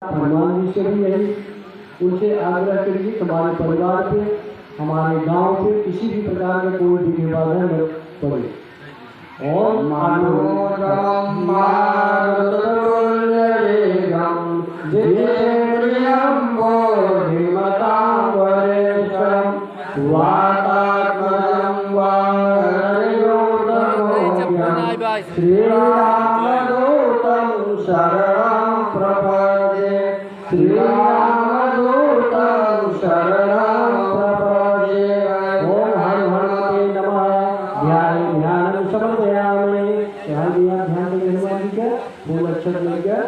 हनुमान जी से भी यही उनसे आग्रह करिए हमारे परिवार पे, हमारे गांव पे किसी भी प्रकार का कोई विघ्न बाधा न पड़े। और मनोरम मारुततुल्यवेगं जितेन्द्रियं बुद्धिमतां वरिष्ठं वातात्मजं वानरयोधमोऽयं श्रीरामदूतं शरणं प्रपद्ये श्रीरामदूतं शरणं प्रपद्ये। ओम हर हनुमते नमः। ध्यानं समर्पयामि। ध्यान दिया, ध्यान देंगे हनुमान जी का फूल अक्षत लेकर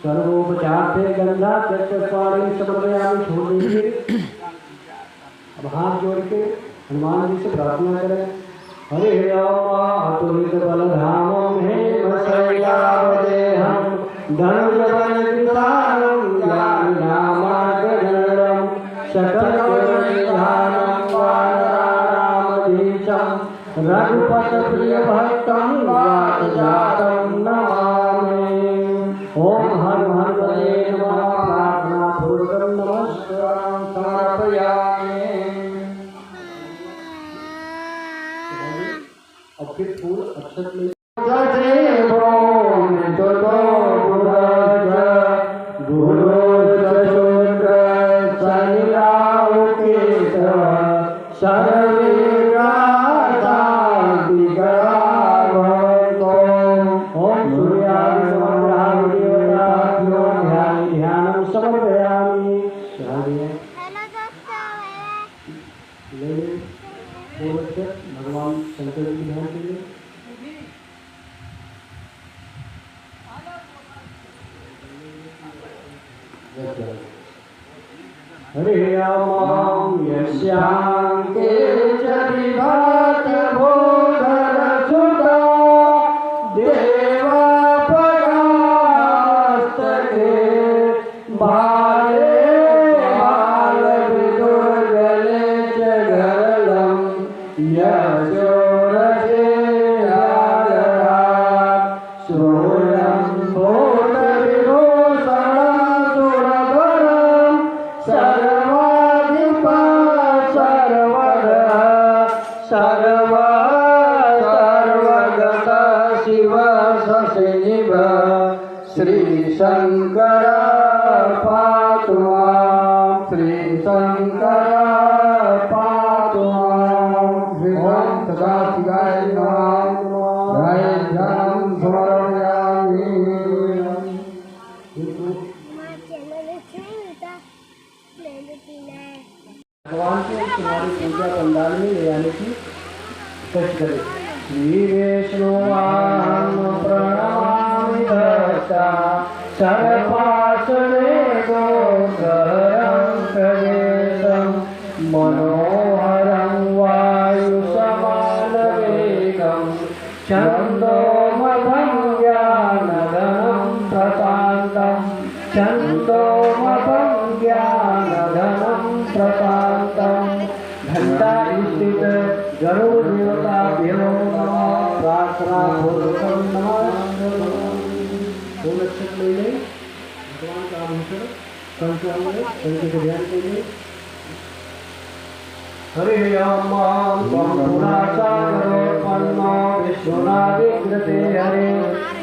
सर्वोपचार से गंधा चक्रस्वाणी समर्पयामि छोड़ देंगे। अब हाथ जोड़ के हनुमान जी से प्रार्थना करें। हरे राम अतुलित बलधामं हेमशैलावदेहं धनुर्धरं ज्ञाननामार्गगणं सकलगुणनिधानं वानराणामधीशं रघुपतिप्रियभक्तं वातजातं नमामि। ओम हर हनुमते नमः। प्रार्थना पूर्वकं नमस्कारं समर्पयामि। अब फिर फूल अक्षत में भगवान शंकर की ध्यान के लिए हरे राम यस्यांके च विभात बोधन सुता देवपरास्तके बाले बालविदुर्गले च गरलं यशोरसे आदरात् सूर्यं भूतविभूषणं सुरवरं सर्वाधिपा सर्वदा सर्वगत शिव शशिनिभ श्रीशंकर पातु मां श्रीशंकर पातु मां। ओम सदाशिवाय नमः। ध्यानं समर्पयामि। भगवान को तुम्हारी पूजा पंडाल में ले आने की कष्ट करे। श्री वैष्णवां प्रणमामि दत्ता सर्वपार्श्वे गोचरं प्रवेशं मनोहरं वायुसमानवेगं छन्दोमयं ज्ञानघनं प्रशान्तं छन्दोमयं ज्ञानघनं प्रशान्तं घंटा स्थित गरुड़ देवताभ्यो नमः। प्रार्थना पूर्वकं नमः। फूल अक्षत ले लें। भगवान का आभूषण कंकर में कंकर से ध्यान कीजिए। हरे राम पुरासागरोत्पन्नो विष्णुनादिकृते हरे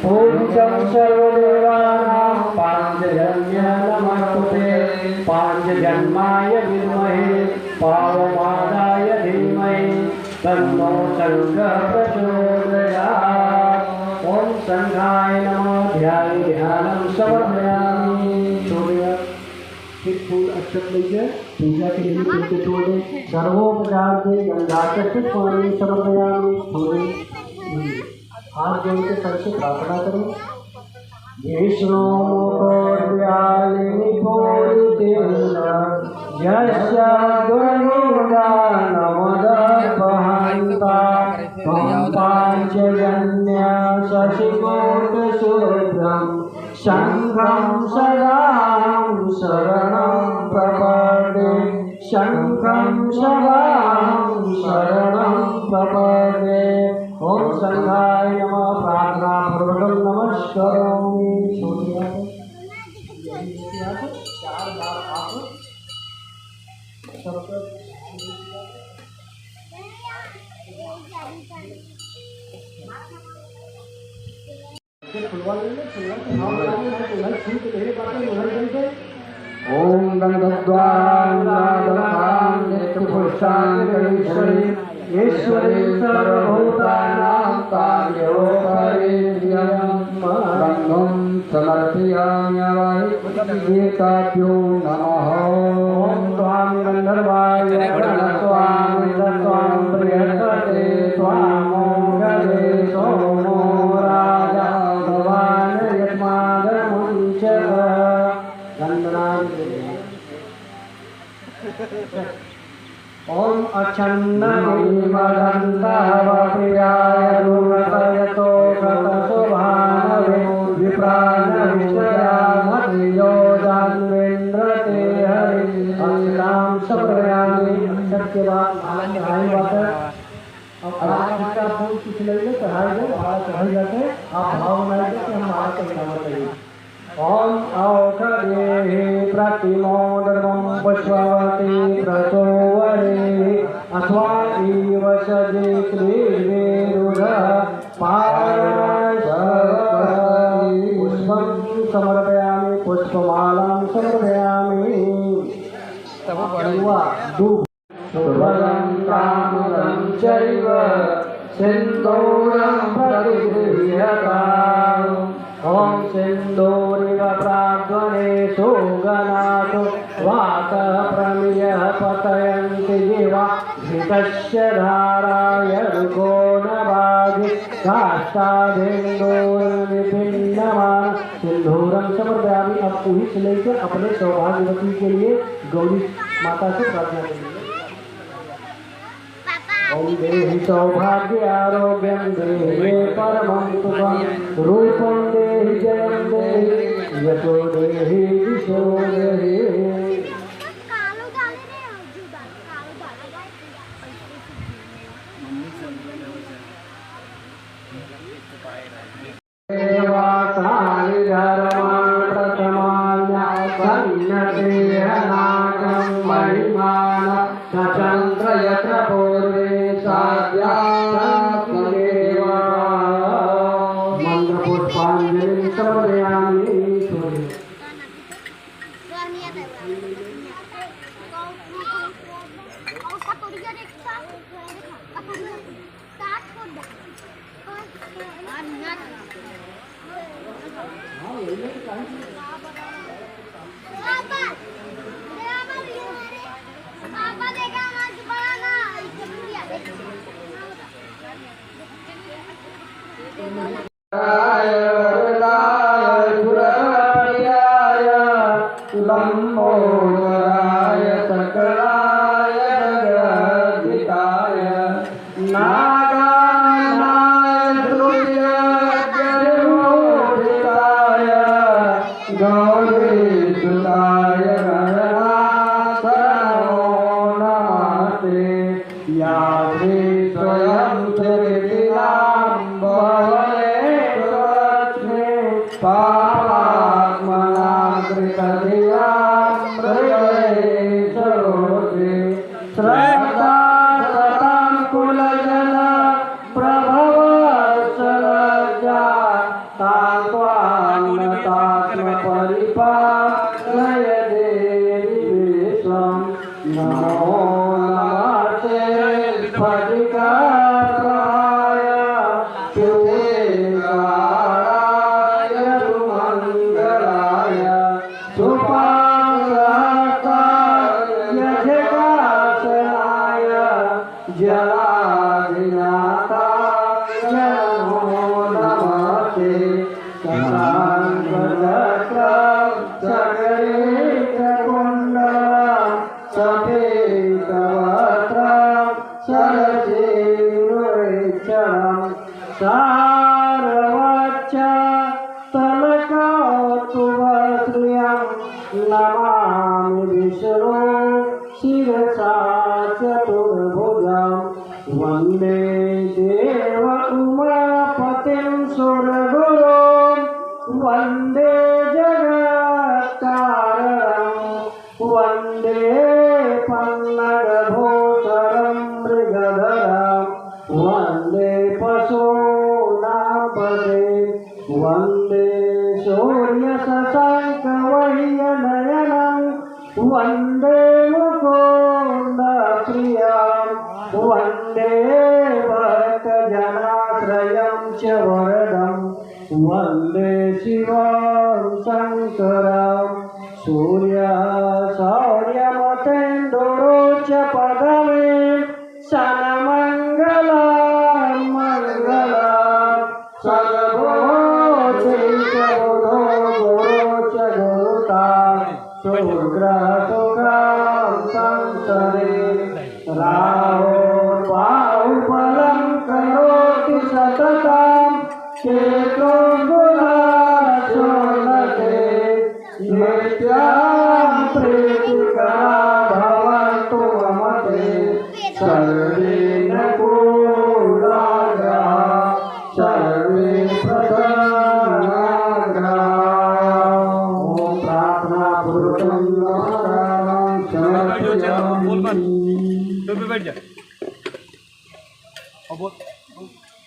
पूज्यं सर्वदेवानां पाञ्चजन्य नमस्ते पाञ्चजन्माय विद्महे पावमानाय धीमहि तन्नो शङ्खः प्रचोदयात्। ओम शंखाय नमः। ध्यानं समर्पयामि। छोड़िए फिर फूल अक्षत लीजिए। पूजा के लिए फूल को छोड़ दें। सर्वोपचार से गंगाचक्र पानी समर्पयामि। छोड़े हाथ जोड़ के सर से प्रार्थना करें। विष्णु मुखोद्यालिनी पूरितेन यस्य गुणगानमदर्पहन्ता त्वं पाञ्चजन्य शशिकोटिशूद्रं शङ्खं सदां शरणं प्रपद्ये शङ्खं सदां शरणं प्रपद्ये। ओम शंखाय नमः। प्रार्थना पूर्वकं नमस्करोमि। आप 4 बार आप सर्कल फुलवा लेंगे फुलवा के नाम लेंगे उधर छूट नहीं पाते उधर चलते ओम गंधद्वारां नित्यपुरुषांकरीश्वरी ईश्वरी सर्वभूतानां कार्योपरिद्यं गंधं समर्पयामि एकाभ्यो नमः ओम त्वां गंधर्वाय प्रणत्वां त्वां प्रियसते त्वां गणे सोमो राजा भवान् यत्मादमुञ्च ओम अचन्नमदन्तवप्रियाय दुर्गतयतो गतशुभानवे विप्राणविषयामतियो जान्वेन्द्रते हरि अक्षरां सप्रयामि अक्षर के बाद माला चढ़ाई जाता है। अब आराम का फूल कुछ लेंगे चढ़ाई दे माला चढ़ाई जाते आप भाव बनाइए कि हम माला चढ़ाना चाहिए। ओम औषधेहि प्रतिमोदर्मं पुष्पवती प्रचोवरे अथवा ईवशजे क्रीडेरुध पायसि पुष्पं समर्पयामि पुष्पमालां समर्पयामि तब बड़ुआ सुभगं कामदं चैव सिन्दूरं प्रतिगृह्यताम् ओम सिन्दूरिव प्राग्वने सुगनाथो वातः प्रमियः पतयन्ति जीवा घृतस्य धाराय रुको न बाधि काष्ठादिन्दूरनिपिन्नमान सिन्दूरं समर्पयामि। अब पूरी से लेकर अपने सौभाग्यवती के लिए गौरी माता से प्रार्थना करेंगे। ओम देहि सौभाग्य आरोग्यं देहि परमं सुखं रूपं देहि जयं देहि यशो देहि दिशो देहि देवासानि धर्मान् प्रथमान्यासन्नतेहनाकं महिमान सचन्द्र यत्र पूर्वे मंत्रपुष्पाञ्जलिं समर्पयामि। लंबोदराय सकलाय जगद्धिताय नागानाय ध्रुवजर्मोदिताय गौरीसुताय गणनाथो नमस्ते या श्री स्वयं त्रिदिनां भवने स्वस्मे पापात्मना कृतधिया श्रद्धा सतां कुलजन प्रभवत्सलज्जा तात्वान्नतात्मपरिपालय देवी विश्वं नमो नमस्ते स्फटिकाप्राय शुभेकाराय सुमङ्गलाय जलाधिनाथाय नमो नमस्ते शशाङ्कचक्रं सकलेशकुण्डलं सफेदवस्त्रं शरसीरुक्षणं सारवच्च तलकौतुभश्रियं नमामि विष्णु शिरसा चतुर्भुजं वन्दे देव उमापतिं सुरगुरुं वन्दे जगत्कारणं वन्दे पन्नगभूषणं मृगधरं वन्दे पशूनां पदे वन्दे सूर्यशशाङ्कवह्निनयनं वन्दे मुकुन्दप्रियं वन्दे भक्तजनाश्रयं च वरदं वन्दे शिवं शङ्करं सूर्यमतेन्दुरो च पदवे सन्मङ्गलं मङ्गलं सर्वभूते च बुधो गुरो च गुरुता सुग्रहसुखं संसरे राहुर्बाहुबलं करोति सततं चेतो गुणाचोन्नते नित्यां प्रीतिकरा भवन्तु मम ते सर्वे न कुलाग्रहाः सर्वे प्रसन्नाग्रहाः। ॐ प्रार्थनापूर्वकं नमस्कारं समर्पयामि। बैठ जा और बोल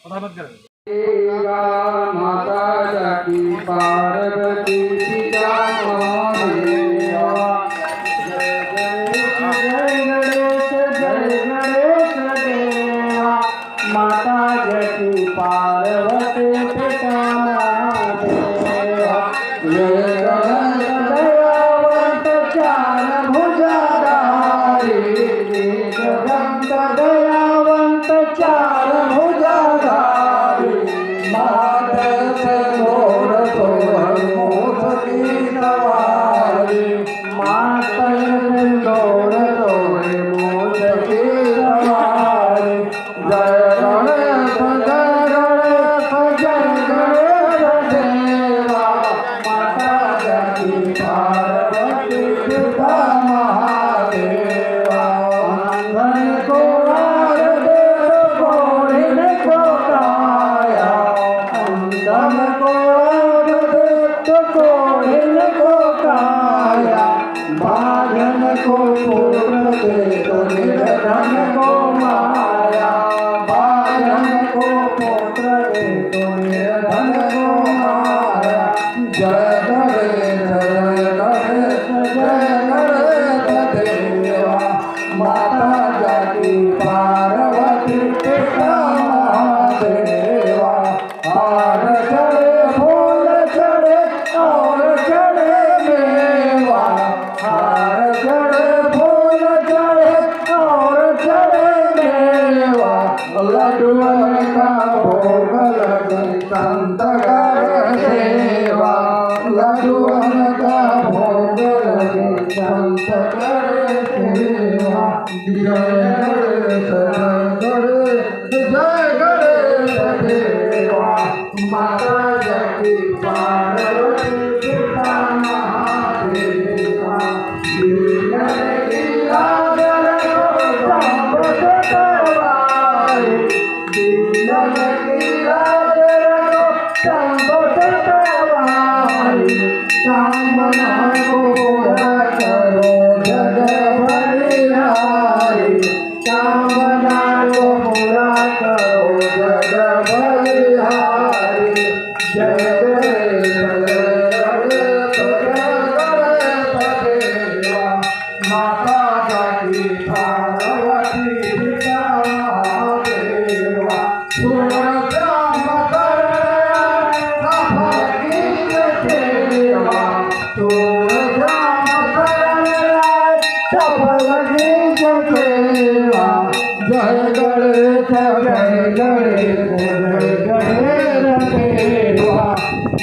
पता मत कर माता जाकी पार्वती पिता महादेवा जय गणेश देवा माता जाकी पार्वती पिता महादेवा दयावंत चार भुजाधारी जगंत दयावंत चार भुजाधारी मातः मोर तोहर मोथ की सवारी मातः मोर तोहर मोथ की सवारी जय गणेश जय गणेश देवा माता जाकी पार्वती पिता महादेवा अंधन को आर दे घोड़े को काया अंधन को आर दे घोड़े को काया बाधन को पुत्र दे तो निर्धन को माया बाधन को पुत्र दे तो निर्धन को माया जय गणेश जय गणेश देवा माता जाकी पार्वती पिता महादेवा हार चढ़े फूल चढ़े और चढ़े मेवा हार चढ़े फूल चढ़े और चढ़े मेवा लड्डुअन का भोग लगे संत कर सेवा लड्डुअन का भोग लगे संत कर सेवा जय गणेश देवा माता जाकी पार्वती पिता महादेवा दीनन की लाजर को संबत करवाए दीनन की लाजर को संबत करवाए कामना को पूरा करो जग बलिहारी कामना को पूरा करो जग बलिहारी जय गणेश देवा माता जाकी पार्वती पिता महादेवा सूरजाम सफल सेवा जय गणेश देवा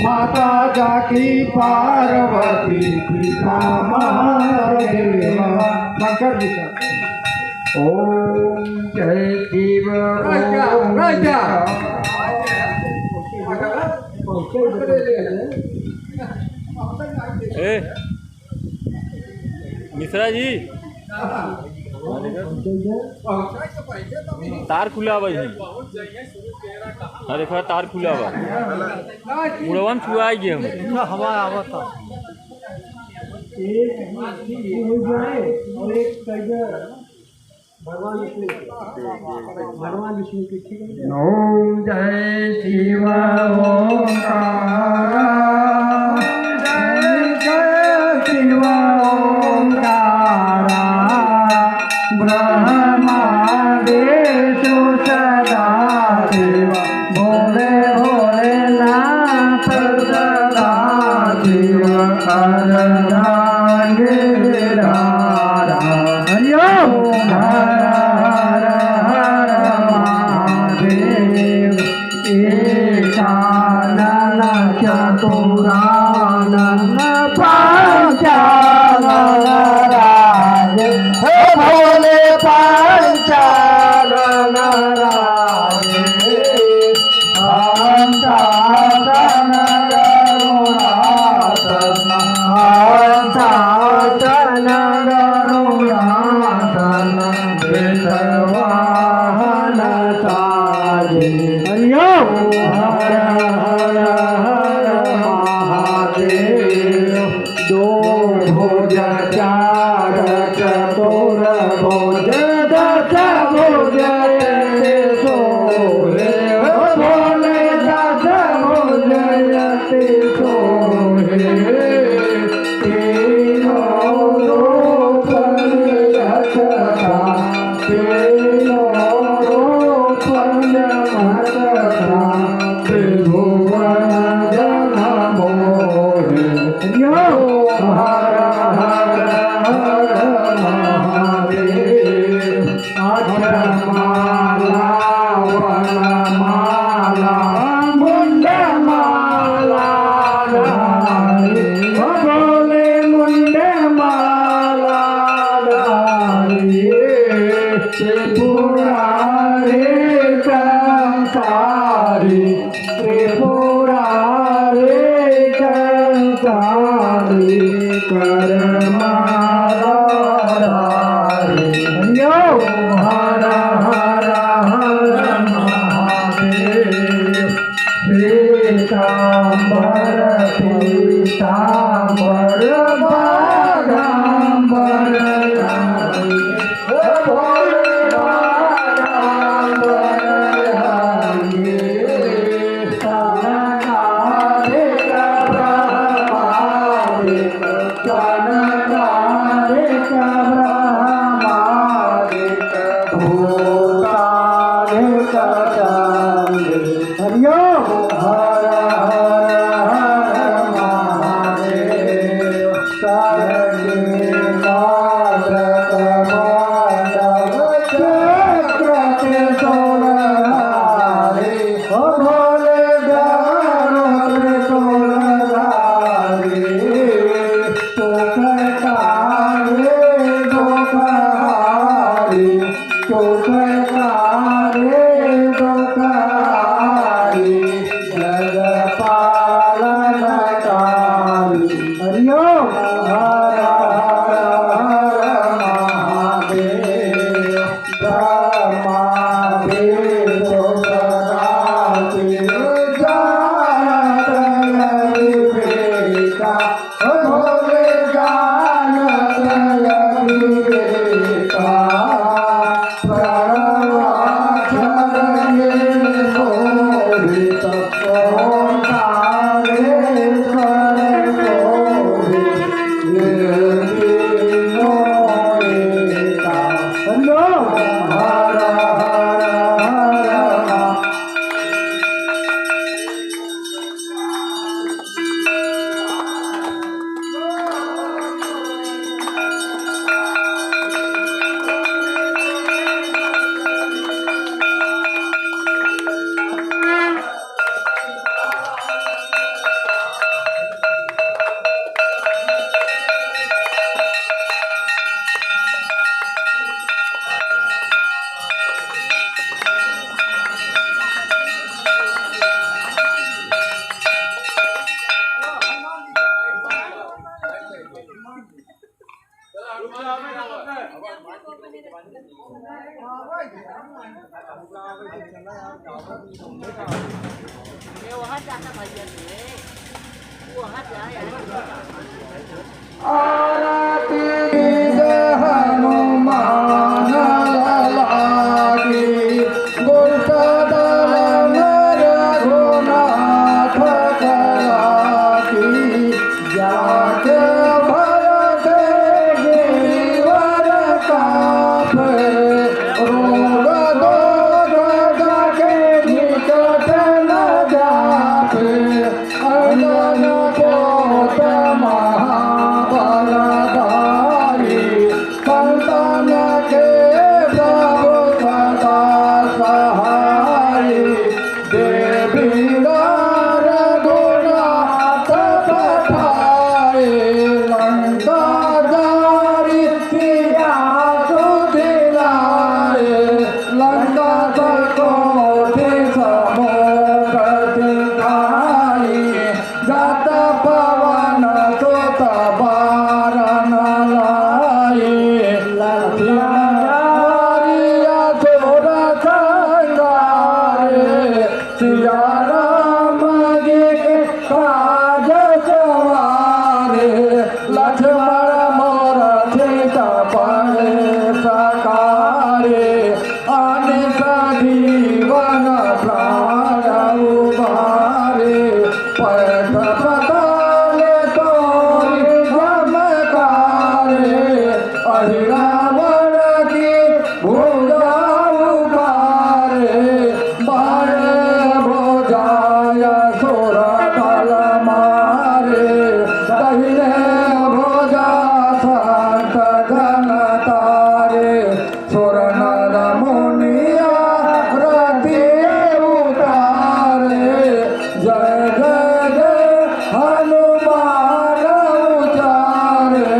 माता जाकी पार्वती पिता महादेवा शंकर जी का ओम जय शिव मिश्रा जी तार खुला हुआ है। अरे देखो तार खुला हुआ मुड़वन छुआ गए हम हवा आवत और एक भगवान विष्णु की ठीक है। ओम जय शिव ओंकार जय जय शिव ओंकार ब्रह्मा विष्णु सदा शिव भोले भोलेनाथ सदा शिव अर्धांगिरा हरि ओम हर हर हर महादेव एकानन चतुरानन पंचानन राज हे भोले पंचानन राज पंचानन गरुणासन पंचानन गरुणासन वाहन साजे हरि ओम हर हर हर महादेव दो भुज चार चतुर भुज दस भुज सोहे भोले दस भुज सोहे तीनों रूप रखता Oh लक्ष्मण मोरठी तपणे सकारे आणि सजीवन प्राण उभारे पैठ पताले तोरी चमकारे अहिरावण की भुजा उभारे बाण भोजाय सुर बल मारे दहिने भोजा संत जन तारे सुर नर मुनिया रति उतारे जय जय जय हनुमान उचारे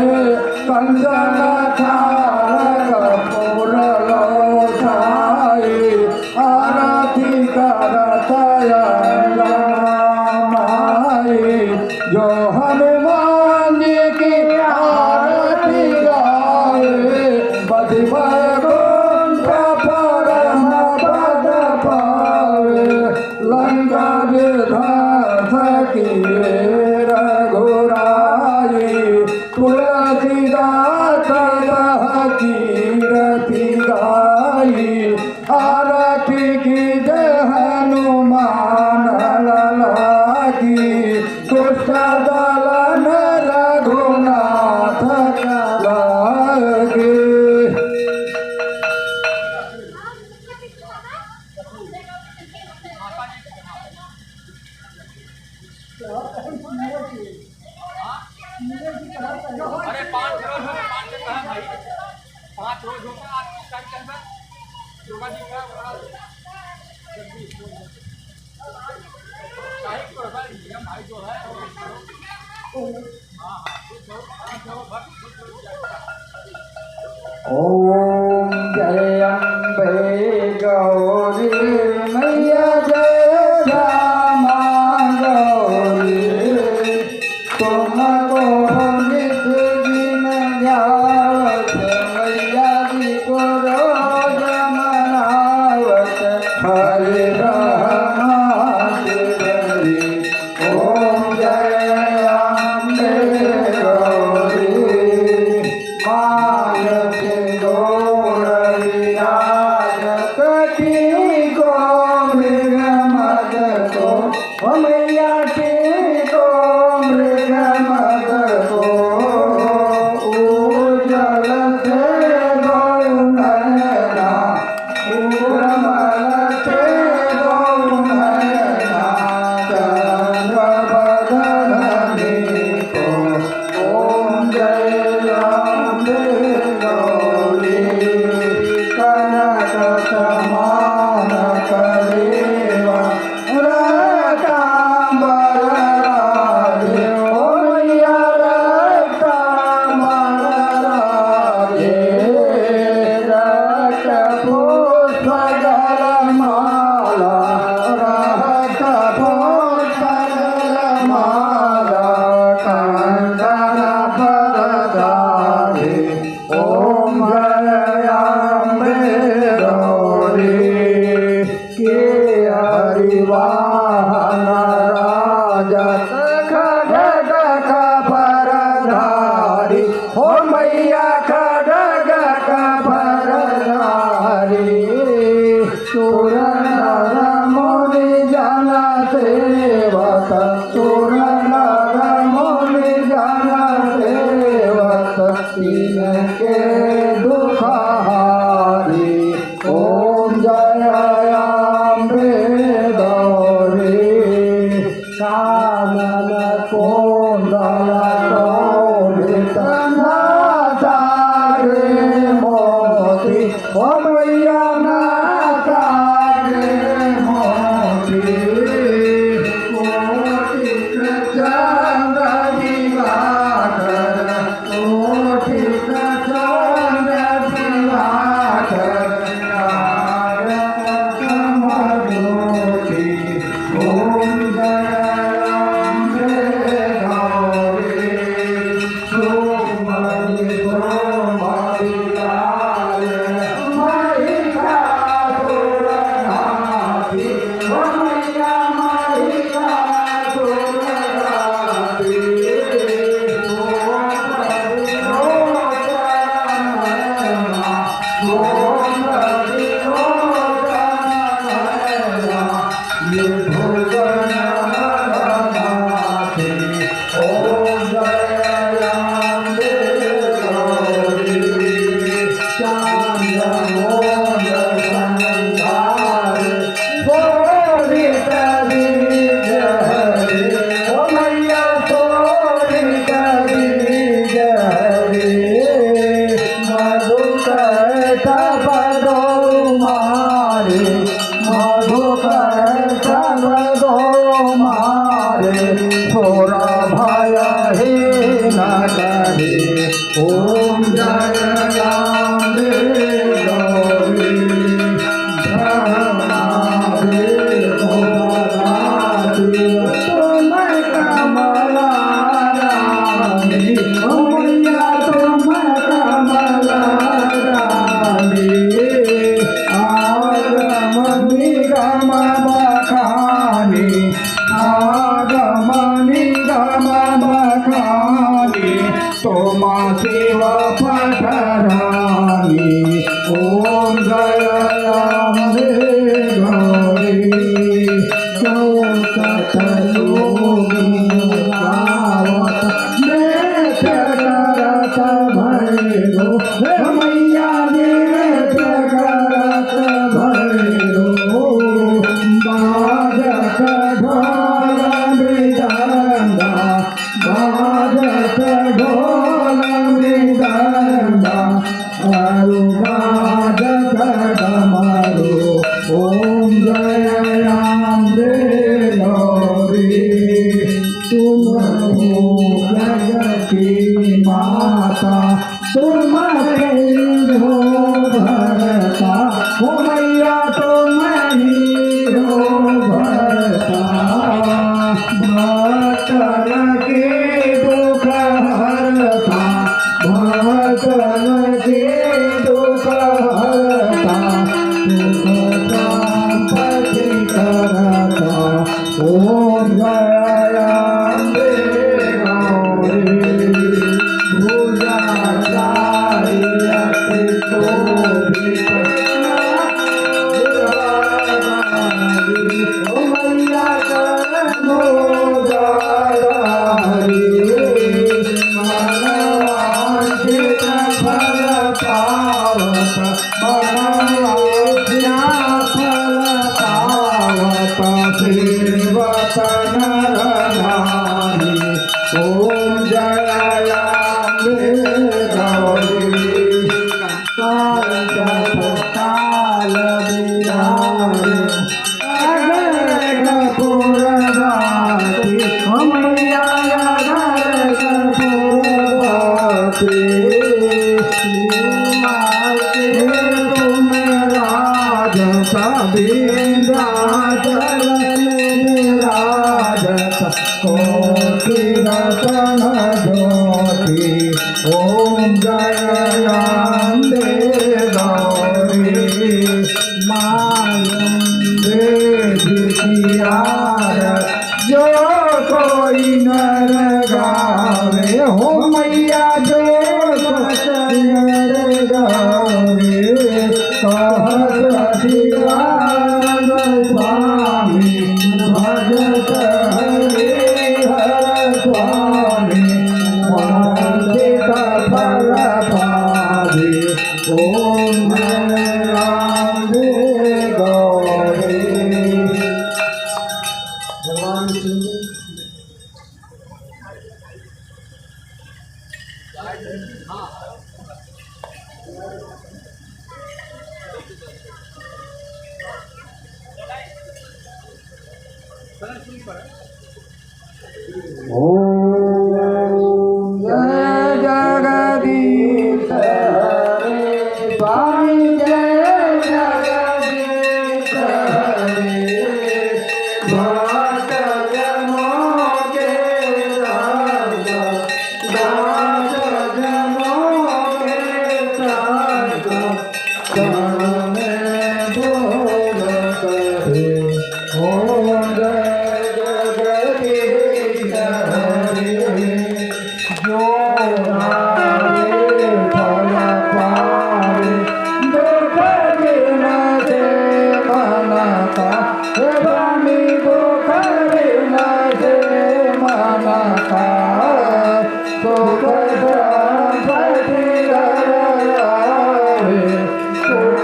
कंचन थारक फूल लोठाई आरती करत अंगनामाई जो हनुमान जी की आरती गाए बधि वैकुंठ परम पद पावे लंका विध्वंस किए रघुराई तुलसीदास कीरति गाई आरती की जय हनुमान लागी दुष्ट दलन रघुनाथ लागे। अरे 5 रोज हो 5 से कहा भाई 5 रोज हो गया आज टाइम कैसा योगा जी का काहे को भाई नियम भाई जो है हां ओम जय अम्बे गौरी मैया जय श्यामा गौरी तुमको नित दिन ध्यावत मैया जी को रोज मनावत हरे राम हरि ओम जय अम्बे गौरी मायके गौरविराजत की को मृग मद को ओ मैया की को मृग मद को उज्जल से गौनयना उर्मल से गौनयना चंद्र बदनी को ओम जय अम्बे गौरी कनक समान कलेवा रतांबर राधे ओ मैया रतांबर राधे रक्त पुष्प गलमाला रक्त पुष्प गलमाला कंचन परदारे ओम जय अम्बे गौरी के हरिवाहन राजत खड्ग परधारी ओ मैया खड्ग परधारी सुर नर मुनि जन सेवक सुर नर मुनि जन सेवक इनके दुखहारी ओम जय अम्बे गौरी कानन कोंडल शोभित नासारे मोती ओ मैया नासारे मोती कोटि चंद्र दिवाकर कोटि चंद्र ओम जय अम्बे गौरी ब्रह्मादि भुवनादि तुम कमला रानी ओ मैया तुम कमला रानी आगम निगम बखानी आगम निगम बखानी तुम शिव पठरानी ओम जय अम्बे गौरी मैया बाजत ढोल मृदंगा बाजत ढोल मृदंगा अरु बाजत डमरू ओम जय अम्बे गौरी तुम हो जगती माता तुम हो भरता हो मैया तुम ही हो भरता भक्तन के दुख हरता भक्तन के दुख हरता सुख संपत्ति करता ओम जय अम्बे गौरी पूजा चारियति शोभित मैया करो दारी मनवांछित फल पावत मनवांछित फल पावत सेवत नरनारी ओम जय अम्बे गौरी काल बिहारी पुरवासी मैया तुम राजत विंध्याचल राजत कोटि रतन ज्योति ओम जय अम्बे गौरी मायंबे जितियार जो कोई नर गावे हो मैया जो नर गावे कहत शिवानंद स्वामी भजत हरे हर स्वामी वांछित फल पावे ओम जय अम्बे गौरी भगवान ओम जय जगदीश हरे स्वामी जय जगदीश हरे भक्त जनों के संग दास जनों के संग शरण में बोल कहे ओम जय जगदीश हरे जो नारे फल पावे दुख दिन से मन का स्वामी दुख दिन से मन का सुख संपत्ति धर आवे सुख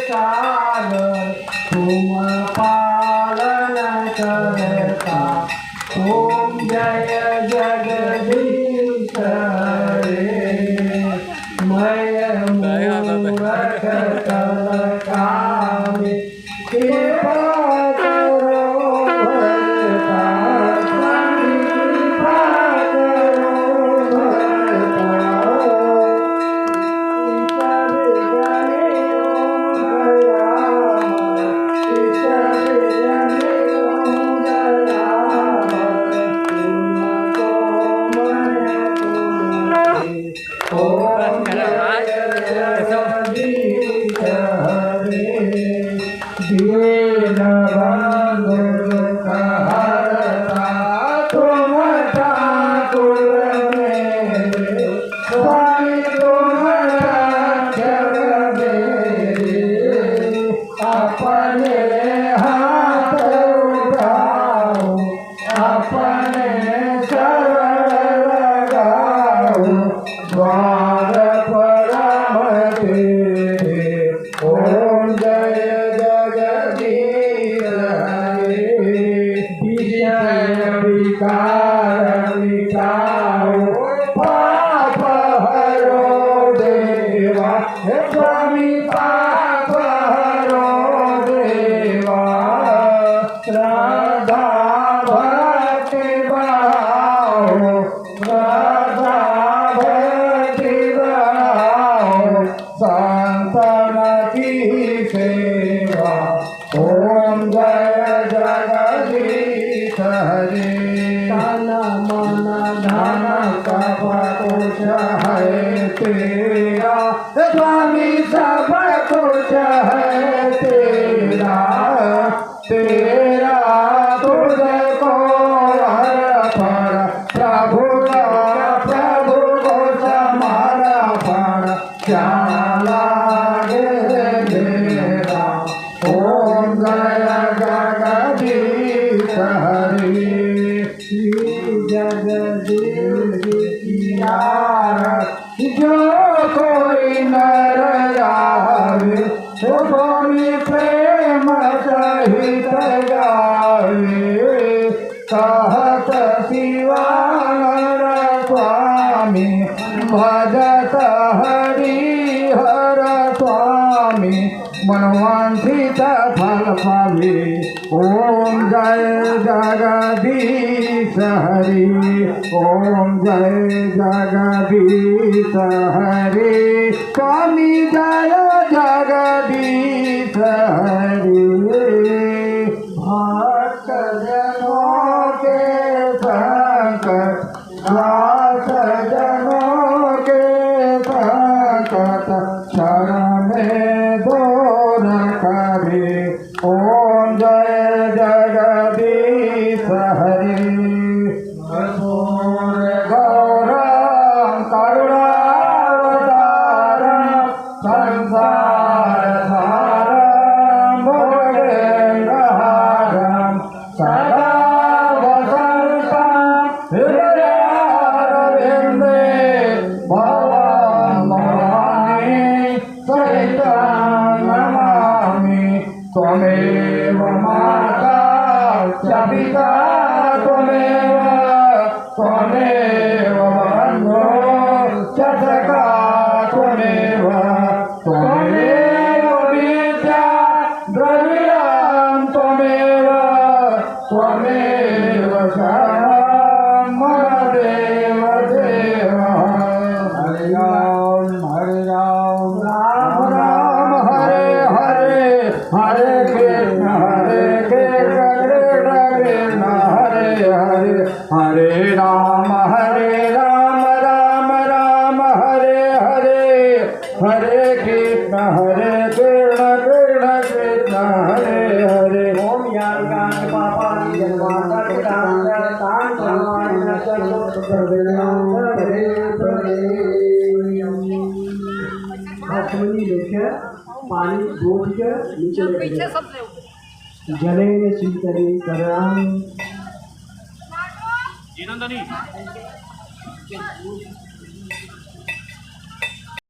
सागर तुम पालन करता ओम जय जगदीश हरे मैं मूरख कल कामे कृपा करो भरता कृपा करो स्वामी सब कुछ है तेरा तेरा तुझको अर्पण प्रभु को समर्पण क्या लागे मेरा ओम जय जगदीश हरि श्री जगदीश की आरती जो कोई नर जावे स्वामी प्रेम सहित गावे कहत शिवानर स्वामी भजत हरि हर स्वामी मनवांछित फल पावे ओम जय जगदीश हरि ओम जय जगदीश हरि स्वामी जय जगदीश हरि भक्त जनों के संकट दास जनों के संकट शरण में दूर करे ओम जय जगदीश हरि गौरम करुणावतारम संसार सारम भोगेन्द्रहारम सदा वसन्तं हृदयारविन्दे भवं भवानी सहितं नमामि त्वमेव माता च पिता त्वमेव त्वमेव बन्धो च सखा त्वमेव त्वमेव विद्या द्रविणं त्वमेव त्वमेव शरणं मम देव देव हरे राम राम राम हरे हरे हरे कृष्ण कृष्ण कृष्ण हरे हरे हरे राम राम राम हरे हरे हरे कृष्ण कृष्ण कृष्ण हरे हरे ओम यागान पापानि जन्मांतर लेकर पानी बोझ के नीचे लेके जले ने चिंतने कराम जी नंदनी